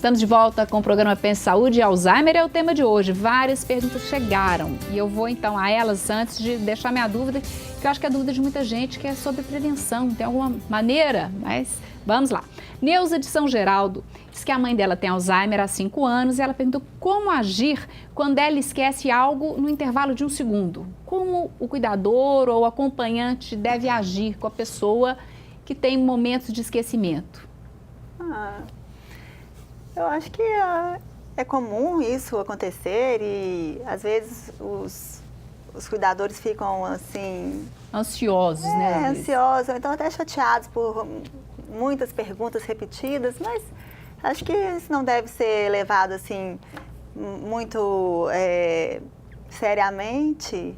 Estamos de volta com o programa Pense Saúde e Alzheimer é o tema de hoje. Várias perguntas chegaram e eu vou então a elas antes de deixar minha dúvida, que eu acho que é a dúvida de muita gente, que é sobre prevenção. Tem alguma maneira? Mas vamos lá. Neuza de São Geraldo diz que a mãe dela tem Alzheimer há 5 anos e ela perguntou como agir quando ela esquece algo no intervalo de 1 segundo. Como o cuidador ou o acompanhante deve agir com a pessoa que tem momentos de esquecimento? Eu acho que é comum isso acontecer e às vezes os cuidadores ficam assim... Ansiosos, né? Ansiosos, então até chateados por muitas perguntas repetidas, mas acho que isso não deve ser levado assim muito seriamente.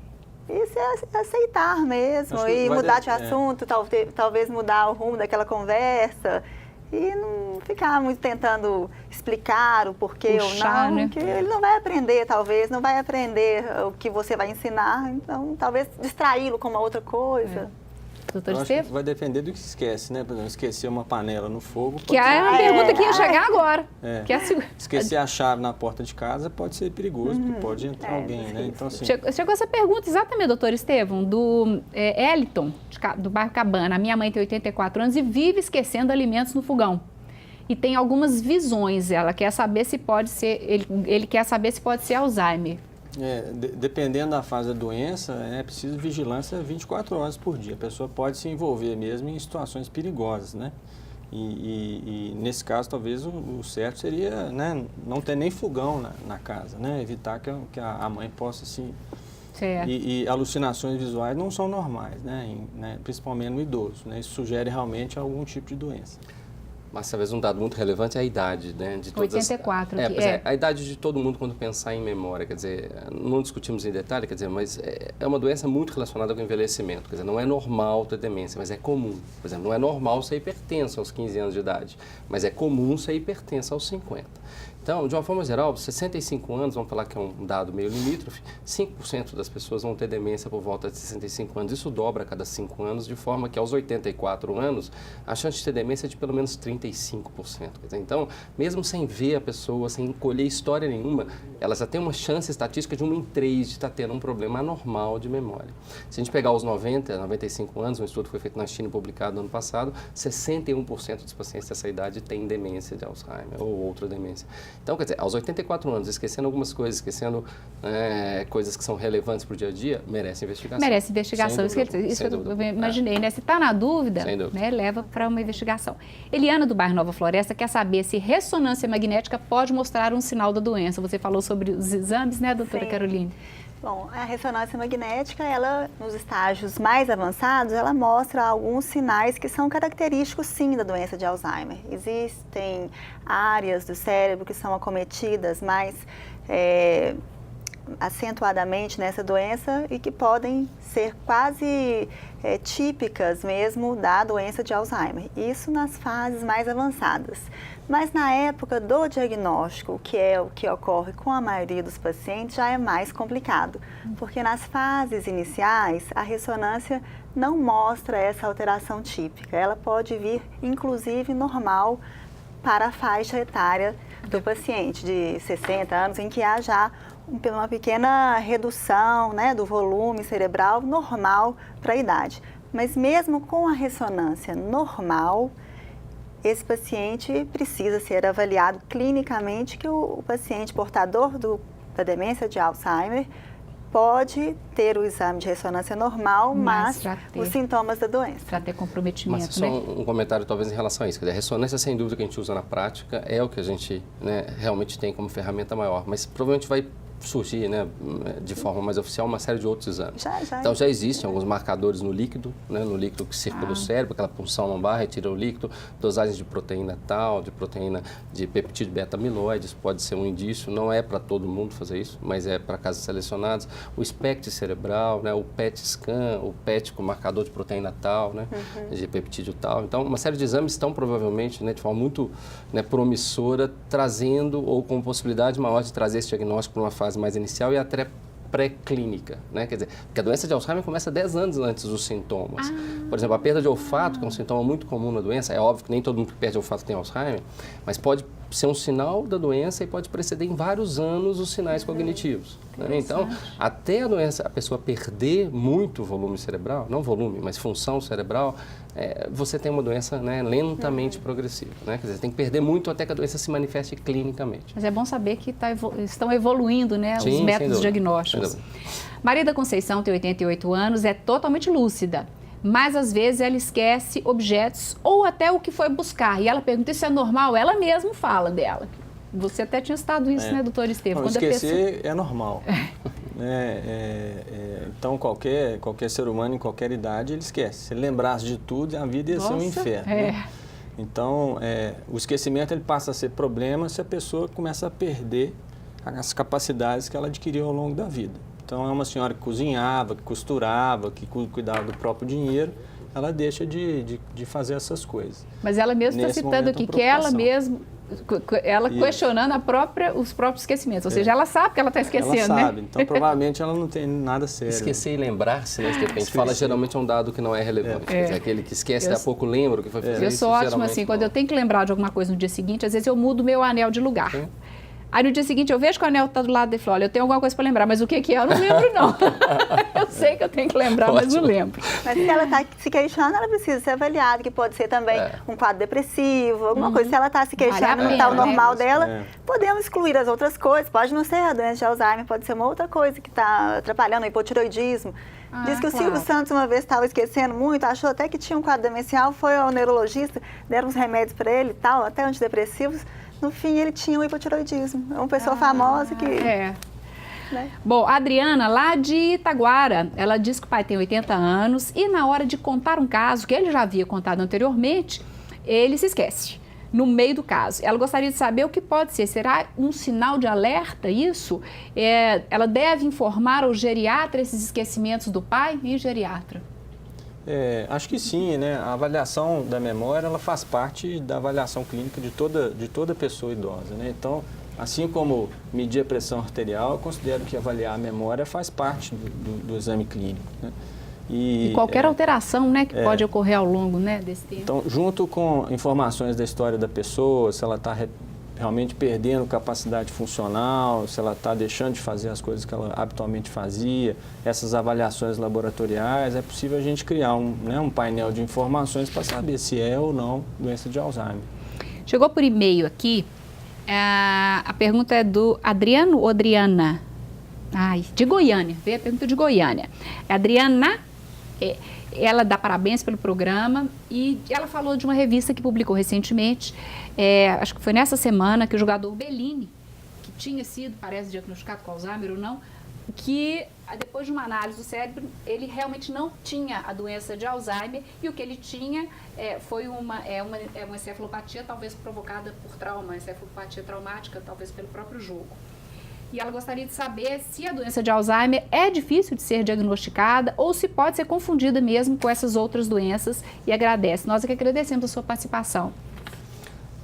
Isso é aceitar mesmo e mudar de assunto, talvez mudar o rumo daquela conversa e não ficar muito tentando explicar o porquê ou não, né? Que ele não vai aprender, talvez, não vai aprender o que você vai ensinar, então talvez distraí-lo com uma outra coisa. Doutor Estevam? Estevam? Que vai depender do que se esquece, né? Por exemplo, esquecer uma panela no fogo... Que é uma pergunta que ia chegar agora. Que é esquecer a chave na porta de casa pode ser perigoso, porque pode entrar alguém, né? Então, assim... Chegou essa pergunta exatamente, doutor Estevam, do Eliton, do bairro Cabana. A minha mãe tem 84 anos e vive esquecendo alimentos no fogão. E tem algumas visões, ela quer saber se pode ser, ele quer saber se pode ser Alzheimer. Dependendo da fase da doença, é preciso vigilância 24 horas por dia. A pessoa pode se envolver mesmo em situações perigosas, né? E nesse caso, talvez o certo seria, né, não ter nem fogão na casa, né? Evitar que a mãe possa se... Certo. E alucinações visuais não são normais, né? Principalmente no idoso, né? Isso sugere realmente algum tipo de doença. Mas talvez um dado muito relevante é a idade, né? De todas 84. A idade de todo mundo quando pensar em memória, quer dizer, não discutimos em detalhe, quer dizer, mas é uma doença muito relacionada com o envelhecimento, quer dizer, não é normal ter demência, mas é comum. Por exemplo, não é normal ser hipertenso aos 15 anos de idade, mas é comum ser hipertenso aos 50. Então, de uma forma geral, 65 anos, vamos falar que é um dado meio limítrofe, 5% das pessoas vão ter demência por volta de 65 anos. Isso dobra a cada 5 anos, de forma que aos 84 anos, a chance de ter demência é de pelo menos 35%. Quer dizer, então, mesmo sem ver a pessoa, sem colher história nenhuma, ela já tem uma chance estatística de 1 em 3 de estar tendo um problema anormal de memória. Se a gente pegar os 95 anos, um estudo foi feito na China, publicado no ano passado, 61% dos pacientes dessa idade têm demência de Alzheimer ou outra demência. Então, quer dizer, aos 84 anos, esquecendo algumas coisas, esquecendo coisas que são relevantes para o dia a dia, merece investigação. Merece investigação. Isso eu imaginei, né? Se está na dúvida, né, leva para uma investigação. Eliana, do bairro Nova Floresta, quer saber se ressonância magnética pode mostrar um sinal da doença. Você falou sobre os exames, né, doutora Caroline? Bom, a ressonância magnética, ela, nos estágios mais avançados, ela mostra alguns sinais que são característicos, sim, da doença de Alzheimer. Existem áreas do cérebro que são acometidas mais acentuadamente nessa doença e que podem ser quase típicas mesmo da doença de Alzheimer. Isso nas fases mais avançadas. Mas na época do diagnóstico, que é o que ocorre com a maioria dos pacientes, já é mais complicado, porque nas fases iniciais a ressonância não mostra essa alteração típica. Ela pode vir, inclusive, normal para a faixa etária do paciente de 60 anos, em que há já uma pequena redução, né, do volume cerebral normal para a idade. Mas mesmo com a ressonância normal, esse paciente precisa ser avaliado clinicamente, que o paciente portador da demência de Alzheimer pode ter o exame de ressonância normal, mas os sintomas da doença. Para ter comprometimento, mas só um comentário talvez em relação a isso. Quer dizer, a ressonância, sem dúvida, que a gente usa na prática, é o que a gente, né, realmente tem como ferramenta maior, mas provavelmente vai surgir, né, de forma mais oficial, uma série de outros exames. Então, já existem alguns marcadores no líquido, né, no líquido que circula o cérebro, aquela punção lombar, retira o líquido, dosagens de proteína tal, de proteína de peptídeo beta-amiloide, isso pode ser um indício, não é para todo mundo fazer isso, mas é para casos selecionados. O SPECT cerebral, né, o PET scan, o PET com marcador de proteína tal, né, de peptídeo tal. Então, uma série de exames estão provavelmente, né, de forma muito, né, promissora, trazendo ou com possibilidade maior de trazer esse diagnóstico para uma fase mais inicial e até pré-clínica, né? Quer dizer, porque a doença de Alzheimer começa 10 anos antes dos sintomas. Por exemplo, a perda de olfato, que é um sintoma muito comum na doença, é óbvio que nem todo mundo que perde olfato tem Alzheimer, mas pode ser um sinal da doença e pode preceder em vários anos os sinais cognitivos. Né? Então, até a pessoa perder muito volume cerebral, não volume, mas função cerebral, você tem uma doença, né, lentamente progressiva. Né? Quer dizer, tem que perder muito até que a doença se manifeste clinicamente. Mas é bom saber que estão evoluindo, né, Sim, os métodos diagnósticos. Maria da Conceição tem 88 anos, é totalmente lúcida. Mas às vezes ela esquece objetos ou até o que foi buscar. E ela pergunta se é normal, ela mesma fala dela. Você até tinha citado isso, né, doutor Estevam? Não, esquecer é normal. Então, qualquer ser humano, em qualquer idade, ele esquece. Se ele lembrasse de tudo, a vida ia ser um inferno. Né? Então, o esquecimento ele passa a ser problema se a pessoa começa a perder as capacidades que ela adquiriu ao longo da vida. Então, é uma senhora que cozinhava, que costurava, que cuidava do próprio dinheiro, ela deixa de fazer essas coisas. Mas ela mesma está citando aqui que ela mesma, questionando os próprios esquecimentos. Ou seja, ela sabe que ela está esquecendo, ela sabe, né? então provavelmente ela não tem nada sério. Esquecer e lembrar-se, né? Que a gente fala geralmente é um dado que não é relevante. Quer dizer, aquele que esquece, daqui a pouco lembra o que foi fazer. Eu sou ótima assim, quando eu tenho que lembrar de alguma coisa no dia seguinte, às vezes eu mudo meu anel de lugar. Aí no dia seguinte eu vejo que o anel está do lado dele e falo, olha, eu tenho alguma coisa para lembrar, mas o que é? Eu não lembro não. Eu sei que eu tenho que lembrar, mas não lembro. Mas se ela está se queixando, ela precisa ser avaliada, que pode ser também um quadro depressivo, alguma coisa. Se ela está se queixando, não está o normal dela, podemos excluir as outras coisas. Pode não ser a doença de Alzheimer, pode ser uma outra coisa que está atrapalhando, o hipotireoidismo. Diz que o Silvio Santos uma vez estava esquecendo muito, achou até que tinha um quadro demencial, foi ao neurologista, deram uns remédios para ele e tal, até antidepressivos. No fim, ele tinha um hipotireoidismo. É uma pessoa famosa que... Né? Bom, a Adriana, lá de Itaguara, ela diz que o pai tem 80 anos e na hora de contar um caso que ele já havia contado anteriormente, ele se esquece no meio do caso. Ela gostaria de saber o que pode ser. Será um sinal de alerta isso? Ela deve informar ao geriatra esses esquecimentos do pai e geriatra? Acho que sim, né? A avaliação da memória, ela faz parte da avaliação clínica de toda pessoa idosa, né? Então, assim como medir a pressão arterial, eu considero que avaliar a memória faz parte do exame clínico, né? E qualquer alteração, né, que pode ocorrer ao longo, né, desse tempo. Então, junto com informações da história da pessoa, se ela está realmente perdendo capacidade funcional, se ela está deixando de fazer as coisas que ela habitualmente fazia, essas avaliações laboratoriais, é possível a gente criar um painel de informações para saber se é ou não doença de Alzheimer. Chegou por e-mail aqui, a pergunta é do Adriano ou Adriana? De Goiânia, veio a pergunta de Goiânia. Adriana, ela dá parabéns pelo programa e ela falou de uma revista que publicou recentemente, acho que foi nessa semana, que o jogador Bellini, que tinha sido, parece, diagnosticado com Alzheimer ou não, que depois de uma análise do cérebro, ele realmente não tinha a doença de Alzheimer e o que ele tinha foi uma encefalopatia, talvez provocada por trauma, encefalopatia traumática, talvez pelo próprio jogo. E ela gostaria de saber se a doença de Alzheimer é difícil de ser diagnosticada ou se pode ser confundida mesmo com essas outras doenças e agradece. Nós é que agradecemos a sua participação.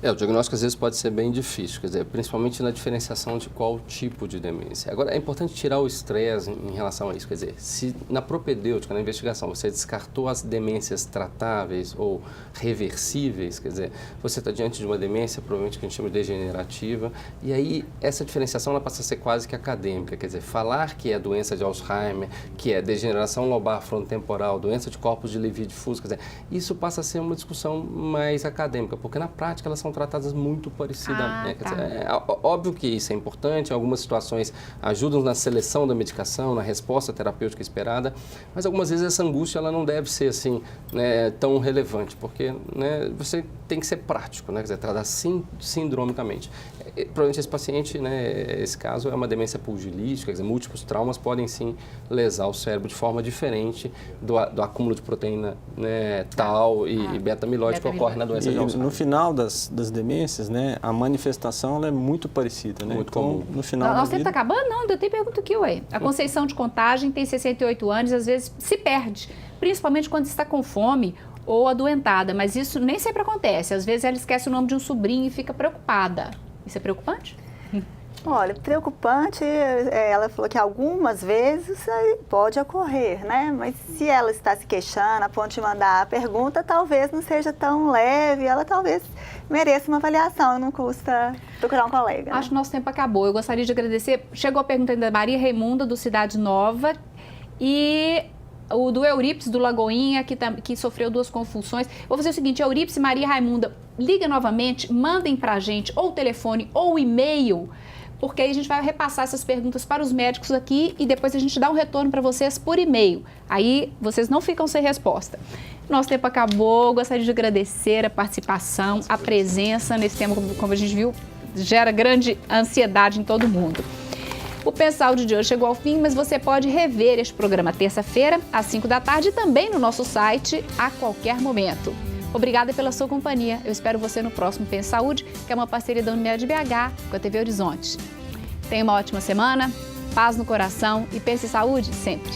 O diagnóstico às vezes pode ser bem difícil, quer dizer, principalmente na diferenciação de qual tipo de demência. Agora, é importante tirar o estresse em relação a isso, quer dizer, se na propedêutica, na investigação, você descartou as demências tratáveis ou reversíveis, quer dizer, você está diante de uma demência, provavelmente que a gente chama de degenerativa, e aí essa diferenciação ela passa a ser quase que acadêmica, quer dizer, falar que é doença de Alzheimer, que é degeneração lobar frontotemporal, doença de corpos de Levy difuso, quer dizer, isso passa a ser uma discussão mais acadêmica, porque na prática elas são tratadas muito parecidamente. Quer dizer, óbvio que isso é importante, em algumas situações ajudam na seleção da medicação, na resposta terapêutica esperada, mas algumas vezes essa angústia ela não deve ser assim, né, tão relevante, porque, né, você tem que ser prático, né, quer dizer, tratar sindromicamente. Provavelmente esse paciente, né, esse caso é uma demência pugilística, quer dizer, múltiplos traumas podem sim lesar o cérebro de forma diferente do acúmulo de proteína, né, tal e beta-amiloide que ocorre na doença de Alzheimer. No final das demências, né, a manifestação ela é muito parecida, né? Muito então, comum. no final Nosso tempo está acabando? Não, eu tenho pergunta aqui, ué. A Conceição de Contagem tem 68 anos e às vezes se perde, principalmente quando está com fome ou adoentada, mas isso nem sempre acontece. Às vezes ela esquece o nome de um sobrinho e fica preocupada. Isso é preocupante? Olha, preocupante, ela falou que algumas vezes pode ocorrer, né? Mas se ela está se queixando a ponto de mandar a pergunta, talvez não seja tão leve, ela talvez mereça uma avaliação, não custa procurar um colega. Acho que o nosso tempo acabou. Eu gostaria de agradecer. Chegou a pergunta da Maria Raimunda, do Cidade Nova, e o do Eurípides, do Lagoinha, que sofreu 2 convulsões. Vou fazer o seguinte, Eurípides e Maria Raimunda, liga novamente, mandem pra gente ou o telefone ou o e-mail, porque aí a gente vai repassar essas perguntas para os médicos aqui e depois a gente dá um retorno para vocês por e-mail. Aí vocês não ficam sem resposta. Nosso tempo acabou, gostaria de agradecer a participação, a presença nesse tema, como a gente viu, gera grande ansiedade em todo mundo. O Pensa Saúde de hoje chegou ao fim, mas você pode rever este programa terça-feira, às 5 da tarde, e também no nosso site, a qualquer momento. Obrigada pela sua companhia. Eu espero você no próximo Pensa Saúde, que é uma parceria da Unimed BH com a TV Horizonte. Tenha uma ótima semana, paz no coração e pense em saúde sempre.